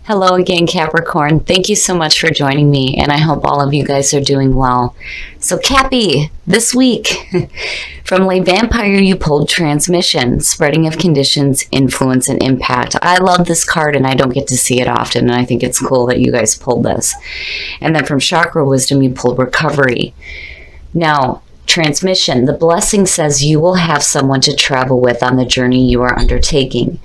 Hello again, Capricorn. Thank you so much for joining me, and I hope all of you guys are doing well. So, Cappy, this week, from Lay Vampire, you pulled Transmission, Spreading of Conditions, Influence, and Impact. I love this card, and I don't get to see it often, and I think it's cool that you guys pulled this. And then from Chakra Wisdom, you pulled Recovery. Now, Transmission, the blessing says you will have someone to travel with on the journey you are undertaking.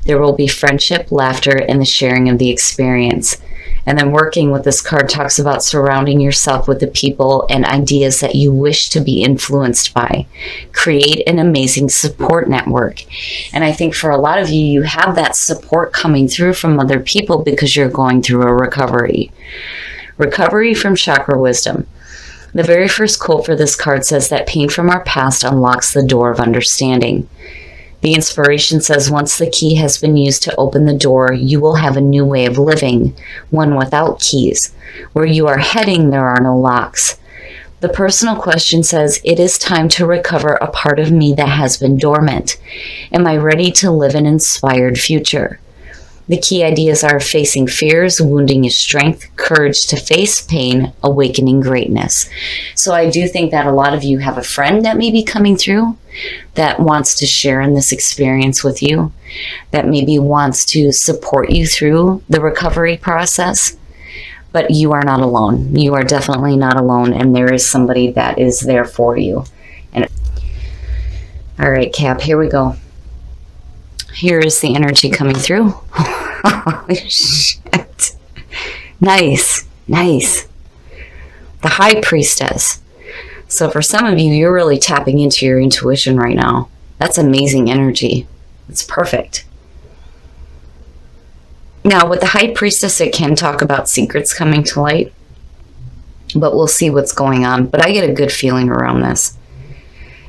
There will be friendship, laughter, and the sharing of the experience. And then working with this card talks about surrounding yourself with the people and ideas that you wish to be influenced by. Create an amazing support network. And I think for a lot of you, you have that support coming through from other people because you're going through a recovery. Recovery from Chakra Wisdom. The very first quote for this card says that pain from our past unlocks the door of understanding. The inspiration says once the key has been used to open the door, you will have a new way of living, one without keys. Where you are heading, there are no locks. The personal question says, it is time to recover a part of me that has been dormant. Am I ready to live an inspired future? The key ideas are facing fears, wounding is strength, courage to face pain, awakening greatness. So I do think that a lot of you have a friend that may be coming through that wants to share in this experience with you, that maybe wants to support you through the recovery process. But you are not alone. You are definitely not alone, and there is somebody that is there for you. And all right, Cap, here we go. Here is the energy coming through. Oh, shit. Nice. The High Priestess. So for some of you, you're really tapping into your intuition right now. That's amazing energy. It's perfect. Now, with the High Priestess, it can talk about secrets coming to light. But we'll see what's going on. But I get a good feeling around this.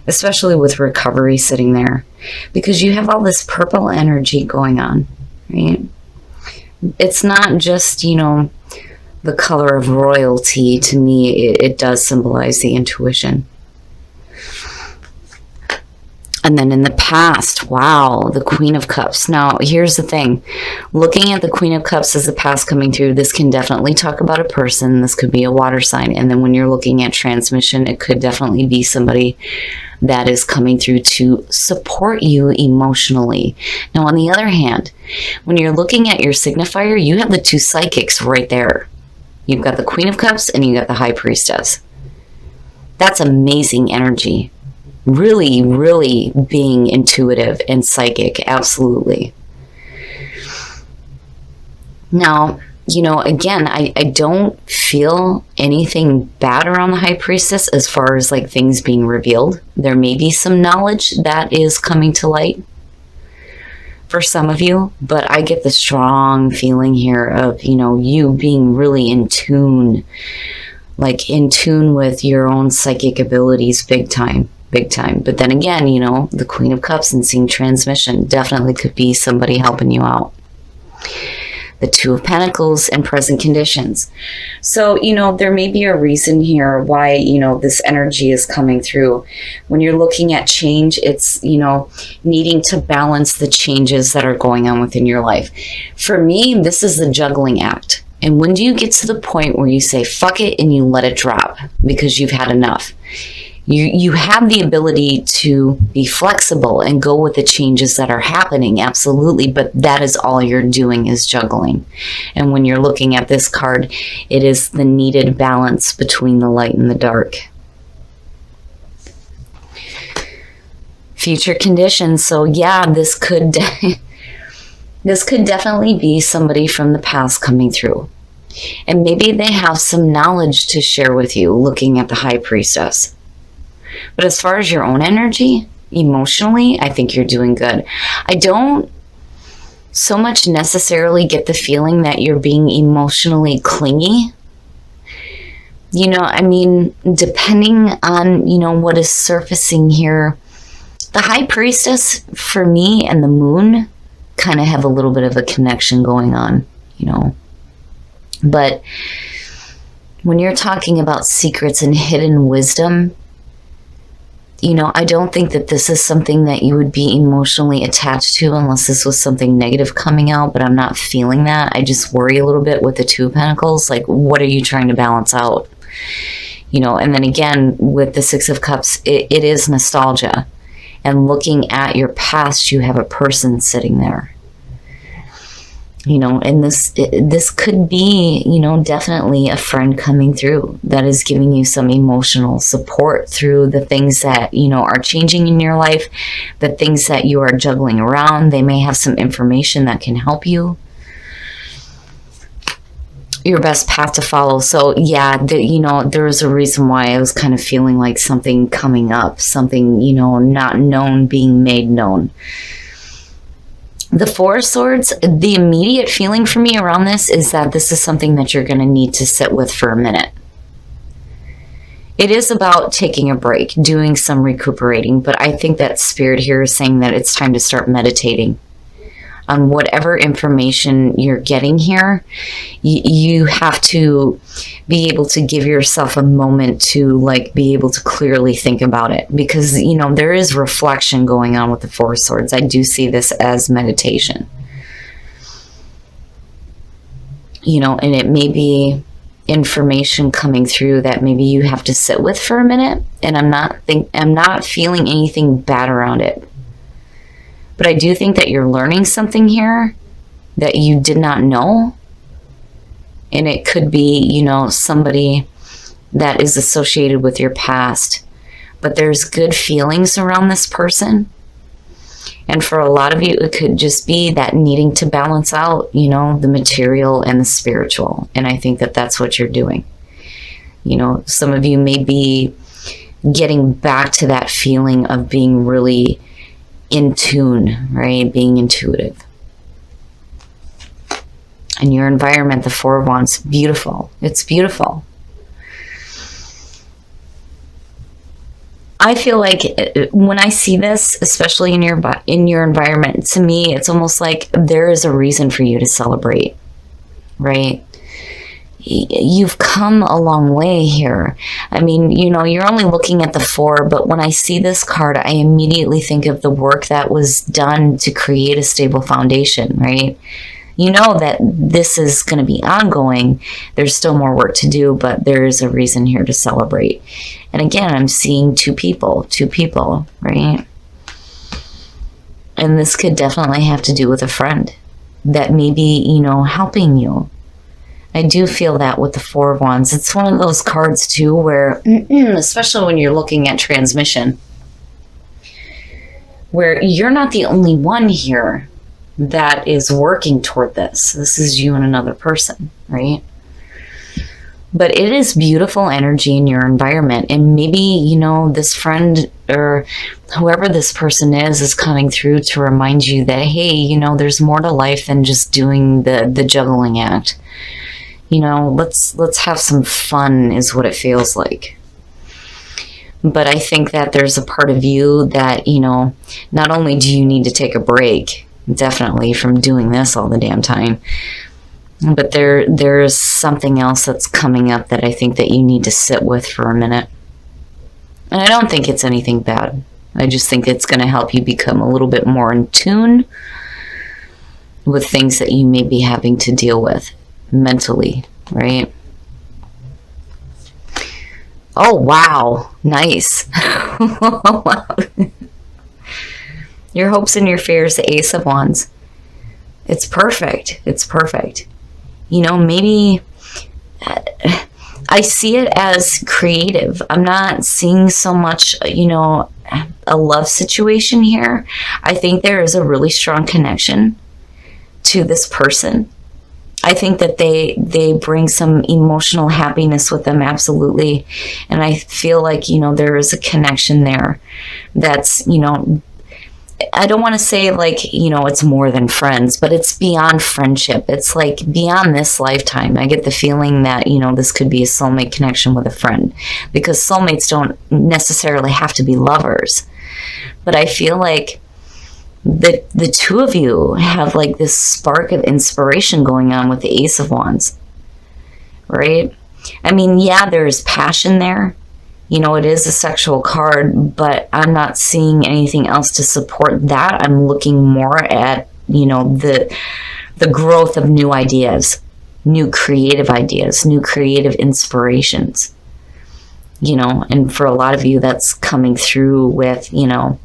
Especially with recovery sitting there. Because you have all this purple energy going on, right? It's not just, the color of royalty. To me, it does symbolize the intuition. And then in the past, wow, the Queen of Cups. Now, here's the thing. Looking at the Queen of Cups as the past coming through, this can definitely talk about a person. This could be a water sign. And then when you're looking at transmission, it could definitely be somebody that is coming through to support you emotionally. Now, on the other hand, when you're looking at your signifier, you have the two psychics right there. You've got the Queen of Cups and you got the High Priestess. That's amazing energy. Really, really being intuitive and psychic. Absolutely. Now, again, I don't feel anything bad around the High Priestess as far as like things being revealed. There may be some knowledge that is coming to light for some of you, but I get the strong feeling here of, you being really in tune with your own psychic abilities big time. But then again, the Queen of Cups and seeing transmission definitely could be somebody helping you out. The Two of Pentacles and present conditions. So, there may be a reason here why, this energy is coming through. When you're looking at change, it's, needing to balance the changes that are going on within your life. For me, this is the juggling act. And when do you get to the point where you say, fuck it, and you let it drop because you've had enough? You have the ability to be flexible and go with the changes that are happening, absolutely, but that is all you're doing is juggling. And when you're looking at this card, it is the needed balance between the light and the dark. Future conditions. So yeah, this could definitely be somebody from the past coming through. And maybe they have some knowledge to share with you looking at the High Priestess. But as far as your own energy, emotionally, I think you're doing good. I don't so much necessarily get the feeling that you're being emotionally clingy. Depending on, what is surfacing here, the High Priestess, for me, and the Moon kind of have a little bit of a connection going on, But when you're talking about secrets and hidden wisdom, I don't think that this is something that you would be emotionally attached to unless this was something negative coming out, but I'm not feeling that. I just worry a little bit with the Two of Pentacles. Like, what are you trying to balance out? And then again, with the Six of Cups, it is nostalgia. And looking at your past, you have a person sitting there. And this could be, definitely a friend coming through that is giving you some emotional support through the things that, are changing in your life, the things that you are juggling around. They may have some information that can help you. Your best path to follow. So yeah, there was a reason why I was kind of feeling like something coming up, something, not known being made known. The Four of Swords, the immediate feeling for me around this is that this is something that you're going to need to sit with for a minute. It is about taking a break, doing some recuperating, but I think that Spirit here is saying that it's time to start meditating on whatever information you're getting here. You have to be able to give yourself a moment to be able to clearly think about it, because there is reflection going on with the Four of Swords. I do see this as meditation, and it may be information coming through that maybe you have to sit with for a minute, and I'm not feeling anything bad around it. But I do think that you're learning something here that you did not know. And it could be, somebody that is associated with your past. But there's good feelings around this person. And for a lot of you, it could just be that needing to balance out, the material and the spiritual. And I think that that's what you're doing. Some of you may be getting back to that feeling of being really in tune, right? Being intuitive. And your environment, the Four of Wands, beautiful. It's beautiful. I feel like when I see this, especially in your environment, to me, it's almost like there is a reason for you to celebrate, right? You've come a long way here. I mean, you're only looking at the Four, but when I see this card, I immediately think of the work that was done to create a stable foundation, right? That this is going to be ongoing. There's still more work to do, but there is a reason here to celebrate. And again, I'm seeing two people, right? And this could definitely have to do with a friend that may be, helping you. I do feel that with the Four of Wands. It's one of those cards, too, where, especially when you're looking at transmission, where you're not the only one here that is working toward this. This is you and another person, right? But it is beautiful energy in your environment. And maybe, this friend or whoever this person is coming through to remind you that, hey, there's more to life than just doing the juggling act. Let's have some fun is what it feels like. But I think that there's a part of you that, not only do you need to take a break, definitely, from doing this all the damn time, but there's something else that's coming up that I think that you need to sit with for a minute. And I don't think it's anything bad. I just think it's going to help you become a little bit more in tune with things that you may be having to deal with mentally, right? Oh, wow. Nice. Your hopes and your fears, the Ace of Wands. It's perfect. It's perfect. Maybe I see it as creative. I'm not seeing so much, a love situation here. I think there is a really strong connection to this person. I think that they bring some emotional happiness with them, absolutely. And I feel like, there is a connection there that's, I don't want to say it's more than friends, but it's beyond friendship. It's beyond this lifetime. I get the feeling that, this could be a soulmate connection with a friend, because soulmates don't necessarily have to be lovers. But I feel like the two of you have this spark of inspiration going on with the Ace of Wands, right? I mean, yeah, there's passion there. You know, it is a sexual card, but I'm not seeing anything else to support that. I'm looking more at, you know, the growth of new ideas, new creative ideas, new creative inspirations. You know, and for a lot of you, that's coming through with, you know,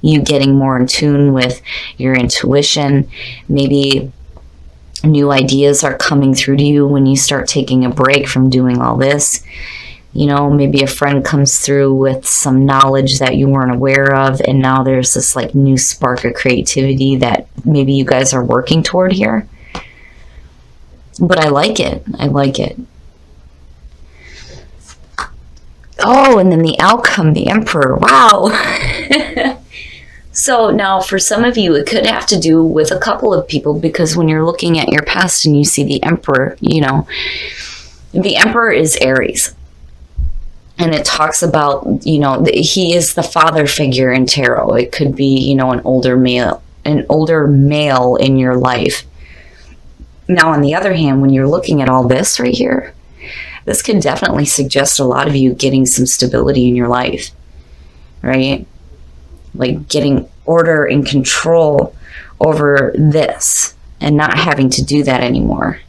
you getting more in tune with your intuition. Maybe new ideas are coming through to you when you start taking a break from doing all this. You know, maybe a friend comes through with some knowledge that you weren't aware of, and now there's this like new spark of creativity that maybe you guys are working toward here. But I like it. I like it. Oh, and then the outcome, the Emperor. Wow. So now for some of you, it could have to do with a couple of people, because when you're looking at your past and you see the Emperor, you know, the Emperor is Aries. And it talks about, you know, he is the father figure in tarot. It could be, you know, an older male in your life. Now, on the other hand, when you're looking at all this right here, this could definitely suggest a lot of you getting some stability in your life, right? Like getting order and control over this and not having to do that anymore,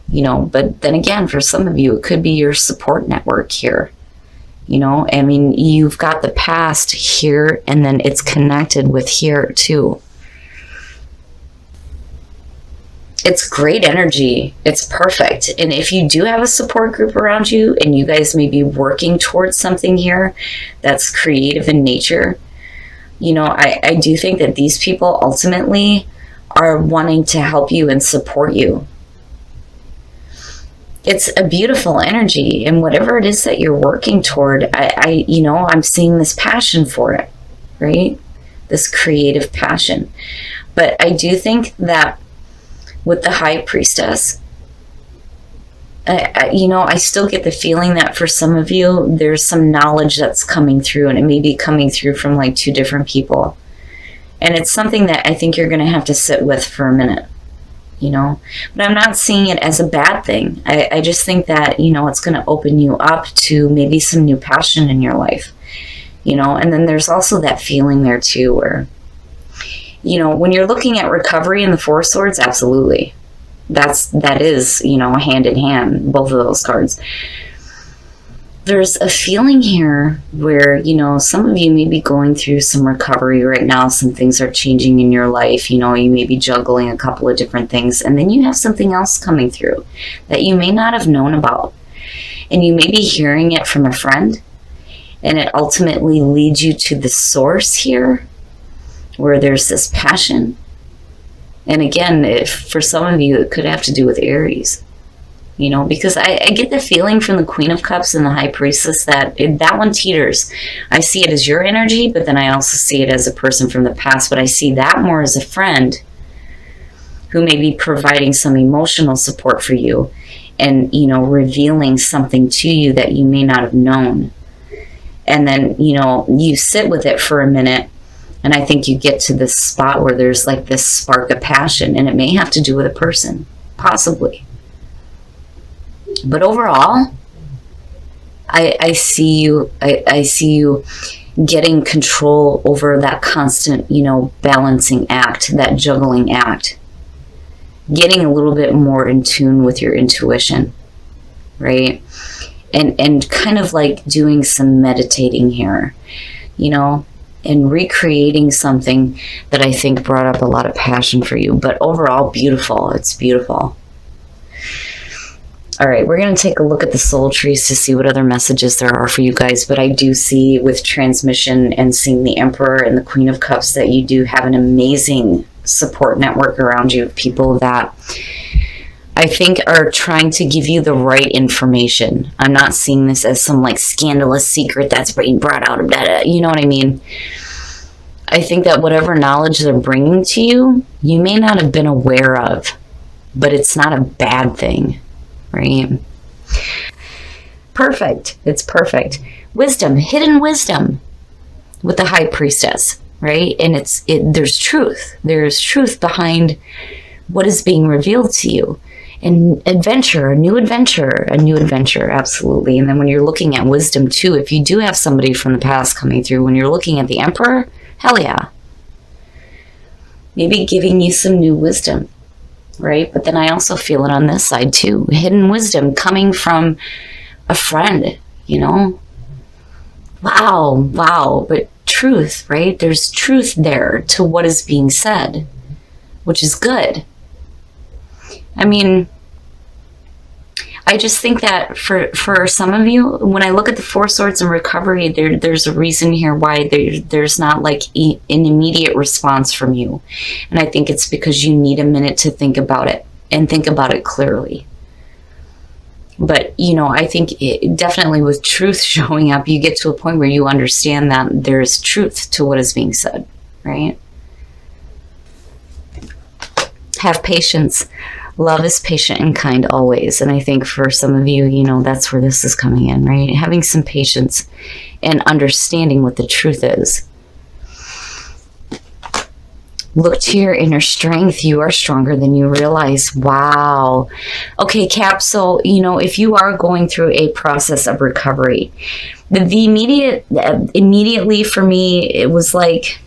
you know. But then again, for some of you, it could be your support network here. You know, I mean, you've got the past here, and then it's connected with here too. It's great energy. It's perfect. And if you do have a support group around you and you guys may be working towards something here that's creative in nature, you know, I do think that these people ultimately are wanting to help you and support you. It's a beautiful energy, and whatever it is that you're working toward, you know, I'm seeing this passion for it, right? This creative passion. But I do think that with the High Priestess, you know, I still get the feeling that for some of you, there's some knowledge that's coming through, and it may be coming through from like two different people. And it's something that I think you're going to have to sit with for a minute. You know, but I'm not seeing it as a bad thing. I just think that, you know, it's going to open you up to maybe some new passion in your life, you know. And then there's also that feeling there too where, you know, when you're looking at recovery in the Four of Swords, absolutely. That is, you know, hand in hand, both of those cards. There's a feeling here where, you know, some of you may be going through some recovery right now. Some things are changing in your life. You know, you may be juggling a couple of different things. And then you have something else coming through that you may not have known about. And you may be hearing it from a friend. And it ultimately leads you to the source here where there's this passion. And again, if for some of you, it could have to do with Aries. You know, because I get the feeling from the Queen of Cups and the High Priestess that that one teeters. I see it as your energy, but then I also see it as a person from the past. But I see that more as a friend who may be providing some emotional support for you and, you know, revealing something to you that you may not have known. And then, you know, you sit with it for a minute, and I think you get to this spot where there's like this spark of passion, and it may have to do with a person, possibly. But overall, I see you. I see you getting control over that constant, you know, balancing act, that juggling act. Getting a little bit more in tune with your intuition, right? And kind of like doing some meditating here, you know, and recreating something that I think brought up a lot of passion for you. But overall, beautiful. It's beautiful. All right, we're going to take a look at the soul trees to see what other messages there are for you guys. But I do see with transmission and seeing the Emperor and the Queen of Cups that you do have an amazing support network around you of people that I think are trying to give you the right information. I'm not seeing this as some like scandalous secret that's being brought out of that. You know what I mean? I think that whatever knowledge they're bringing to you, you may not have been aware of, but it's not a bad thing. Right? Perfect. It's perfect. Wisdom, hidden wisdom with the High Priestess, right? And there's truth. There's truth behind what is being revealed to you. And adventure, a new adventure, absolutely. And then when you're looking at wisdom too, if you do have somebody from the past coming through, when you're looking at the Emperor, hell yeah. Maybe giving you some new wisdom, right? But then I also feel it on this side too. Hidden wisdom coming from a friend, you know? Wow. But truth, right? There's truth there to what is being said, which is good. I mean, I just think that for some of you, when I look at the Four Swords and recovery, there's a reason here why there's not like an immediate response from you. And I think it's because you need a minute to think about it and think about it clearly. But, you know, I think definitely with truth showing up, you get to a point where you understand that there's truth to what is being said, right? Have patience. Love is patient and kind always. And I think for some of you, you know, that's where this is coming in, right? Having some patience and understanding what the truth is. Look to your inner strength. You are stronger than you realize. Wow. Okay, Cap. So, you know, if you are going through a process of recovery, immediately for me, it was like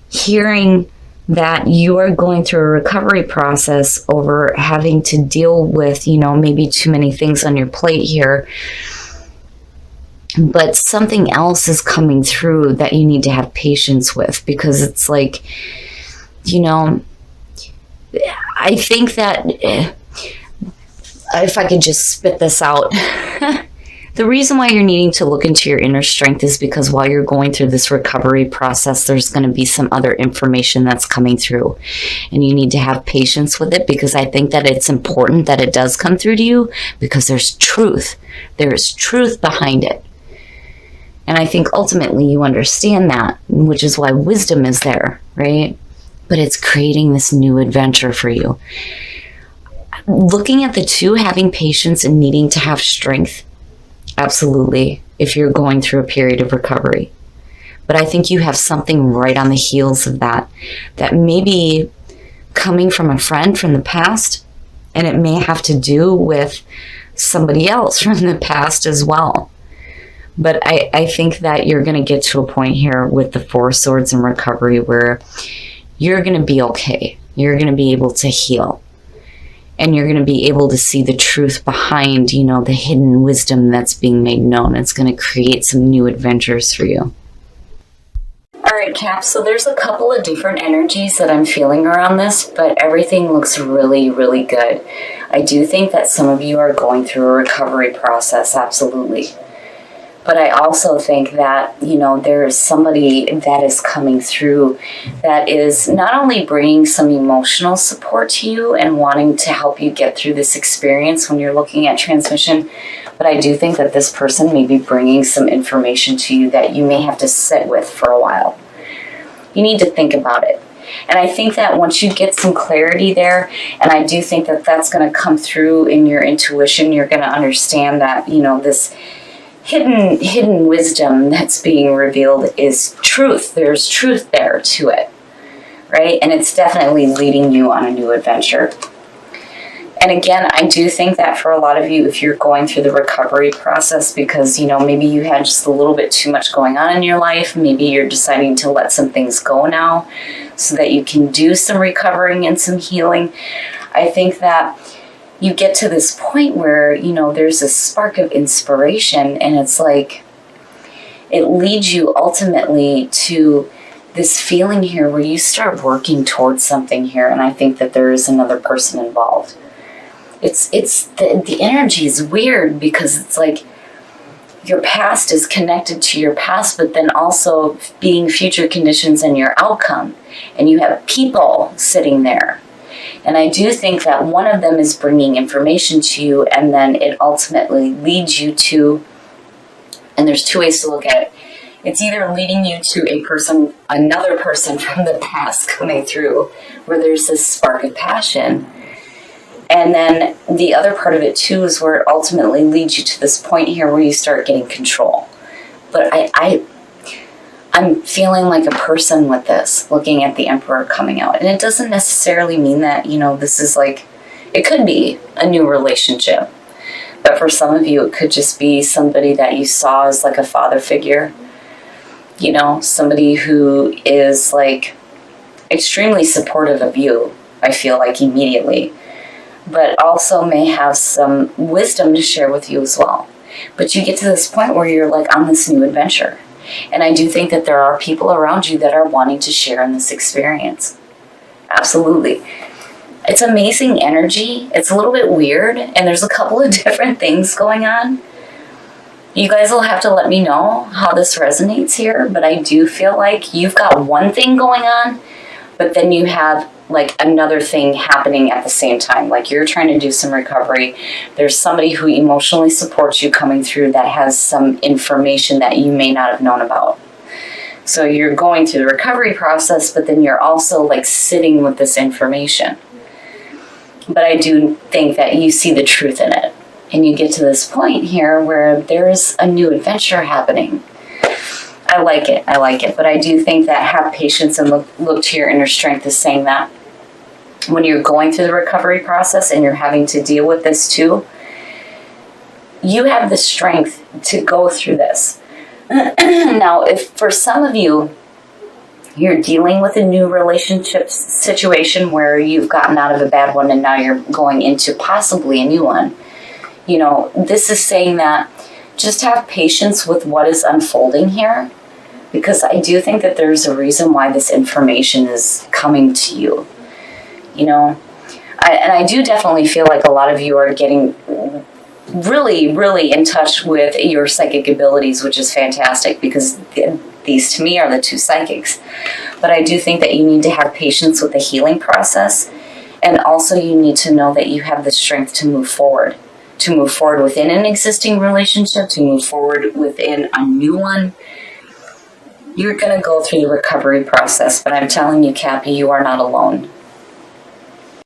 hearing that you are going through a recovery process over having to deal with, you know, maybe too many things on your plate here. But something else is coming through that you need to have patience with, because it's like, you know, I think that if I could just spit this out, the reason why you're needing to look into your inner strength is because while you're going through this recovery process, there's going to be some other information that's coming through. And you need to have patience with it, because I think that it's important that it does come through to you, because there's truth. There is truth behind it. And I think ultimately you understand that, which is why wisdom is there, right? But it's creating this new adventure for you. Looking at the two, having patience and needing to have strength, absolutely, if you're going through a period of recovery. But I think you have something right on the heels of that may be coming from a friend from the past, and it may have to do with somebody else from the past as well. But I think that you're going to get to a point here with the Four Swords and recovery where you're going to be okay. You're going to be able to heal. And you're going to be able to see the truth behind, you know, the hidden wisdom that's being made known. It's going to create some new adventures for you. All right, Cap, so there's a couple of different energies that I'm feeling around this, but everything looks really, really good. I do think that some of you are going through a recovery process, absolutely. But I also think that, you know, there is somebody that is coming through that is not only bringing some emotional support to you and wanting to help you get through this experience when you're looking at transmission, but I do think that this person may be bringing some information to you that you may have to sit with for a while. You need to think about it. And I think that once you get some clarity there, and I do think that that's going to come through in your intuition, you're going to understand that, you know, this hidden wisdom that's being revealed is truth. There's truth there to it, right? And it's definitely leading you on a new adventure. And again, I do think that for a lot of you, if you're going through the recovery process because, you know, maybe you had just a little bit too much going on in your life, maybe you're deciding to let some things go now so that you can do some recovering and some healing, I think that you get to this point where, you know, there's a spark of inspiration, and it's like it leads you ultimately to this feeling here where you start working towards something here, and I think that there is another person involved. It's the energy is weird because it's like your past is connected to your past, but then also being future conditions and your outcome, and you have people sitting there. And I do think that one of them is bringing information to you, and then it ultimately leads you to, and there's two ways to look at it. It's either leading you to a person, another person from the past coming through, where there's this spark of passion. And then the other part of it too is where it ultimately leads you to this point here where you start getting control. But I'm feeling like a person with this, looking at the Emperor coming out. And it doesn't necessarily mean that, you know, this is like It could be a new relationship, but for some of you, it could just be somebody that you saw as like a father figure. You know, somebody who is like extremely supportive of you, I feel like immediately, but also may have some wisdom to share with you as well. But you get to this point where you're like on this new adventure. And I do think that there are people around you that are wanting to share in this experience. Absolutely. It's amazing energy. It's a little bit weird, and there's a couple of different things going on. You guys will have to let me know how this resonates here, but I do feel like you've got one thing going on, but then you have like another thing happening at the same time. Like you're trying to do some recovery. There's somebody who emotionally supports you coming through that has some information that you may not have known about. So you're going through the recovery process, but then you're also like sitting with this information. But I do think that you see the truth in it. And you get to this point here where there's a new adventure happening. I like it. But I do think that have patience and look to your inner strength is saying that when you're going through the recovery process and you're having to deal with this too, you have the strength to go through this. Now, if for some of you, you're dealing with a new relationship situation where you've gotten out of a bad one and now you're going into possibly a new one, you know, this is saying that just have patience with what is unfolding here, because I do think that there's a reason why this information is coming to you, you know. I do definitely feel like a lot of you are getting really, really in touch with your psychic abilities, which is fantastic, because these to me are the two psychics. But I do think that you need to have patience with the healing process, and also you need to know that you have the strength to move forward within an existing relationship, to move forward within a new one. You're going to go through the recovery process, but I'm telling you, Cappy, you are not alone.